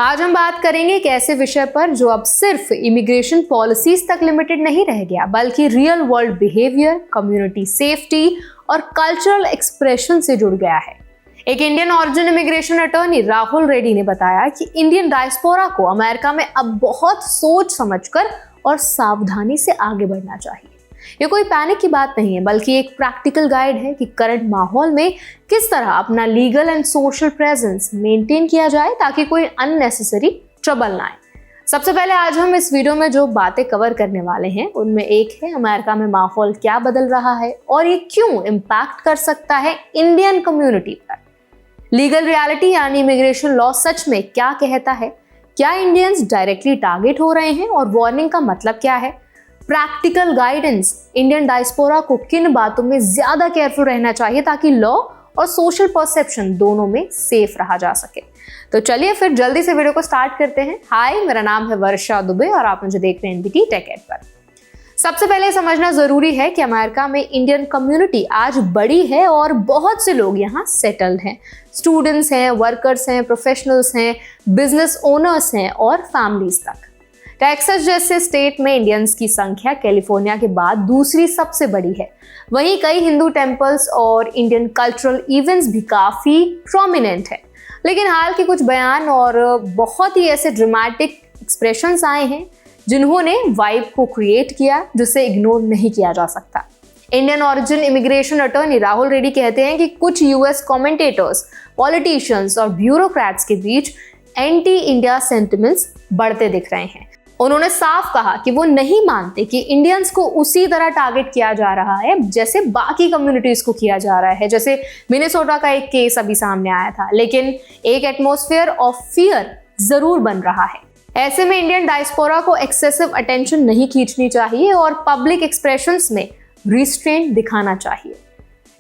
आज हम बात करेंगे एक ऐसे विषय पर जो अब सिर्फ इमिग्रेशन पॉलिसीज तक लिमिटेड नहीं रह गया, बल्कि real world behaviour, community safety और कल्चरल एक्सप्रेशन से जुड़ गया है। एक Indian origin immigration attorney Rahul Reddy ने बताया कि इंडियन डायस्पोरा को अमेरिका में अब बहुत सोच समझकर और सावधानी से आगे बढ़ना चाहिए। ये कोई पैनिक की बात नहीं है, बल्कि एक प्रैक्टिकल गाइड है कि करंट माहौल में किस तरह अपना legal and social presence maintain किया जाए ताकि कोई अननेसेसरी ट्रबल ना आए। सबसे पहले आज हम इस वीडियो में जो बातें कवर करने वाले हैं उनमें एक है अमेरिका में माहौल क्या बदल रहा है और ये क्यों इम्पैक्ट कर सकता है इंडियन कम्युनिटी पर। लीगल रियलिटी यानी इमिग्रेशन लॉ सच में क्या कहता है, क्या इंडियंस डायरेक्टली टारगेट हो रहे हैं और वार्निंग का मतलब क्या है। प्रैक्टिकल गाइडेंस, इंडियन डायस्पोरा को किन बातों में ज्यादा केयरफुल रहना चाहिए ताकि लॉ और सोशल परसेप्शन दोनों में सेफ रहा जा सके। तो चलिए फिर जल्दी से वीडियो को स्टार्ट करते हैं। हाय, मेरा नाम है वर्षा दुबे और आप मुझे देख रहे हैं एनबीटी टेक एड पर। सबसे पहले समझना जरूरी है कि अमेरिका में इंडियन कम्युनिटी आज बड़ी है और बहुत से लोग यहाँ सेटल्ड हैं। स्टूडेंट्स हैं, वर्कर्स हैं, प्रोफेशनल्स हैं, बिजनेस ओनर्स हैं और फैमिलीज तक। टेक्सास जैसे स्टेट में इंडियंस की संख्या कैलिफोर्निया के बाद दूसरी सबसे बड़ी है। वहीं कई हिंदू टेम्पल्स और इंडियन कल्चरल इवेंट्स भी काफी प्रोमिनेंट है। लेकिन हाल के कुछ बयान और बहुत ही ऐसे ड्रामेटिक एक्सप्रेशंस आए हैं जिन्होंने वाइब को क्रिएट किया, जिसे इग्नोर नहीं किया जा सकता। Indian origin immigration attorney Rahul Reddy कहते हैं कि कुछ यूएस कमेंटेटर्स, पॉलिटिशियंस और ब्यूरोक्रेट्स के बीच एंटी इंडिया सेंटिमेंट्स बढ़ते दिख रहे हैं। उन्होंने साफ कहा कि वो नहीं मानते कि इंडियंस को उसी तरह टारगेट किया जा रहा है जैसे बाकी कम्युनिटीज को किया जा रहा है। जैसे मिनेसोटा का एक केस अभी सामने आया था, लेकिन एक एटमॉस्फेयर ऑफ फियर जरूर बन रहा है। ऐसे में इंडियन डायस्पोरा को एक्सेसिव अटेंशन नहीं खींचनी चाहिए और पब्लिक एक्सप्रेशंस में रिस्ट्रेंट दिखाना चाहिए।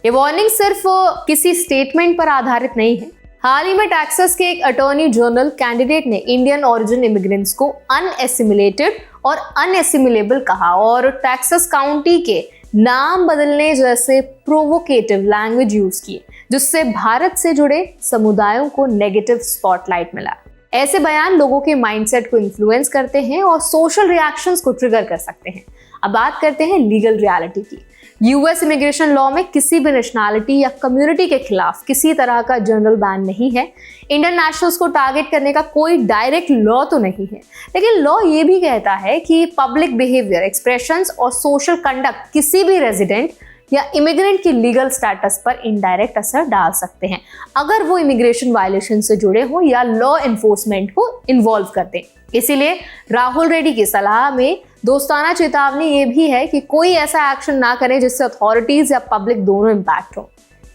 ये वार्निंग सिर्फ किसी स्टेटमेंट पर आधारित नहीं है। हाल ही में टेक्सास के एक अटॉर्नी जनरल कैंडिडेट ने इंडियन ओरिजिन इमिग्रेंट्स को अनएसिमिलेटेड और अनएसिमिलेबल कहा और टेक्सास काउंटी के नाम बदलने जैसे प्रोवोकेटिव लैंग्वेज यूज किए, जिससे भारत से जुड़े समुदायों को नेगेटिव स्पॉटलाइट मिला। ऐसे बयान लोगों के माइंडसेट को इन्फ्लुएंस करते हैं और सोशल रिएक्शंस को ट्रिगर कर सकते हैं। अब बात करते हैं लीगल रियलिटी की। यूएस इमिग्रेशन लॉ में किसी भी नेशनैलिटी या कम्युनिटी के खिलाफ किसी तरह का जनरल बैन नहीं है। इंडियन नेशनल्स को टारगेट करने का कोई डायरेक्ट लॉ तो नहीं है, लेकिन लॉ ये भी कहता है कि पब्लिक बिहेवियर, एक्सप्रेशंस और सोशल कंडक्ट किसी भी रेजिडेंट या इमिग्रेंट की लीगल स्टेटस पर इनडायरेक्ट असर डाल सकते हैं अगर वो इमिग्रेशन वायलेशन से जुड़े हो या लॉ एनफोर्समेंट को इन्वॉल्व करते हैं। इसीलिए राहुल रेड्डी की सलाह में दोस्ताना चेतावनी ये भी है कि कोई ऐसा एक्शन ना करें जिससे अथॉरिटीज या पब्लिक दोनों इम्पैक्ट हो।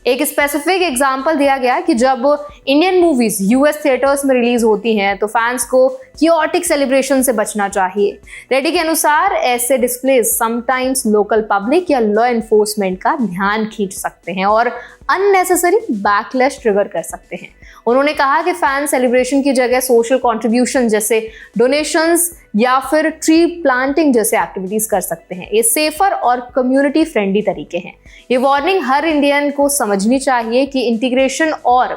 एक स्पेसिफिक एग्जांपल दिया गया कि जब इंडियन मूवीज यूएस थिएटर्स में रिलीज होती हैं तो फैंस को कियोटिक सेलिब्रेशन से बचना चाहिए। रेड्डी के अनुसार ऐसे डिस्प्लेज समटाइम्स लोकल पब्लिक या लॉ एनफोर्समेंट का ध्यान खींच सकते हैं और अननेसेसरी बैकलैश ट्रिगर कर सकते हैं। उन्होंने कहा कि फैन सेलिब्रेशन की जगह सोशल कंट्रीब्यूशन जैसे डोनेशंस या फिर ट्री प्लांटिंग जैसे एक्टिविटीज कर सकते हैं। ये सेफर और कम्युनिटी फ्रेंडली तरीके हैं। ये वार्निंग हर इंडियन को समझनी चाहिए कि इंटीग्रेशन और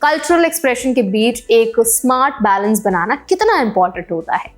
कल्चरल एक्सप्रेशन के बीच एक स्मार्ट बैलेंस बनाना कितना इंपॉर्टेंट होता है।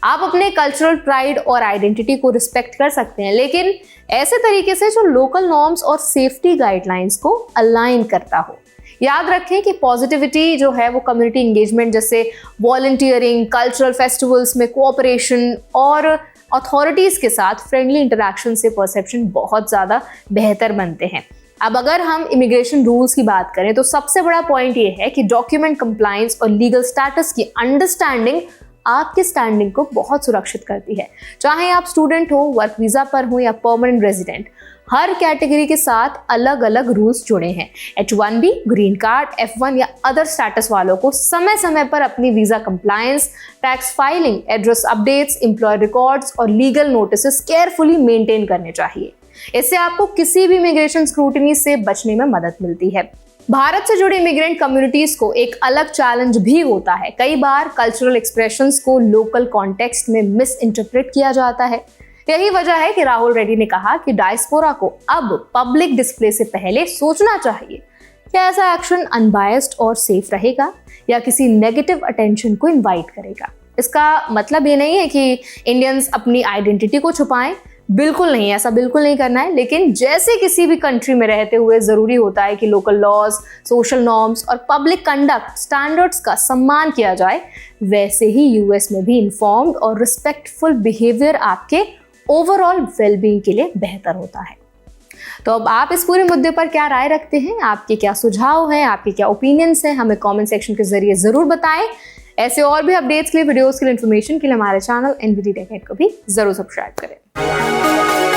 आप अपने कल्चरल प्राइड और आइडेंटिटी को रिस्पेक्ट कर सकते हैं, लेकिन ऐसे तरीके से जो लोकल नॉर्म्स और सेफ्टी गाइडलाइंस को अलाइन करता हो। याद रखें कि पॉजिटिविटी जो है वो कम्युनिटी एंगेजमेंट जैसे वॉलंटियरिंग, कल्चरल फेस्टिवल्स में कोऑपरेशन और अथॉरिटीज के साथ फ्रेंडली इंटरैक्शन से परसेप्शन बहुत ज़्यादा बेहतर बनते हैं। अब अगर हम इमिग्रेशन रूल्स की बात करें तो सबसे बड़ा पॉइंट ये है कि डॉक्यूमेंट कंप्लायंस और लीगल स्टेटस की अंडरस्टैंडिंग आपकी स्टैंडिंग को बहुत सुरक्षित करती है। चाहे आप स्टूडेंट हो, वर्क वीजा पर हो या परमानेंट रेजिडेंट, हर कैटेगरी के साथ अलग अलग रूल्स जुड़े हैं। H1B, ग्रीन कार्ड, F1 या अदर स्टेटस वालों को समय समय पर अपनी visa compliance, tax filing, address updates, employ records और लीगल नोटिसेस केयरफुली मेंटेन करने चाहिए। इससे आपको किसी भी इमिग्रेशन स्क्रूटिनी से बचने में मदद मिलती है। भारत से जुड़े इमिग्रेंट कम्युनिटीज को एक अलग चैलेंज भी होता है। कई बार कल्चरल एक्सप्रेशंस को लोकल कॉन्टेक्स्ट में मिस इंटरप्रेट किया जाता है। यही वजह है कि राहुल रेड्डी ने कहा कि डायस्पोरा को अब पब्लिक डिस्प्ले से पहले सोचना चाहिए क्या ऐसा एक्शन अनबायस्ड और सेफ रहेगा या किसी नेगेटिव अटेंशन को इनवाइट करेगा? इसका मतलब ये नहीं है कि इंडियंस अपनी आइडेंटिटी को छुपाएं, बिल्कुल नहीं, ऐसा बिल्कुल नहीं करना है। लेकिन जैसे किसी भी कंट्री में रहते हुए जरूरी होता है कि लोकल लॉज, सोशल नॉर्म्स और पब्लिक कंडक्ट स्टैंडर्ड्स का सम्मान किया जाए, वैसे ही यूएस में भी इन्फॉर्म्ड और रिस्पेक्टफुल बिहेवियर आपके ओवरऑल वेलबींग के लिए बेहतर होता है। तो अब आप इस पूरे मुद्दे पर क्या राय रखते हैं? आपके क्या सुझाव हैं? आपके क्या ओपिनियंस हैं? हमें कमेंट सेक्शन के जरिए जरूर बताएं। ऐसे और भी अपडेट्स के लिए, वीडियोस के लिए, इन्फॉर्मेशन के लिए हमारे चैनल एनबीटी टेक को भी जरूर सब्सक्राइब करें।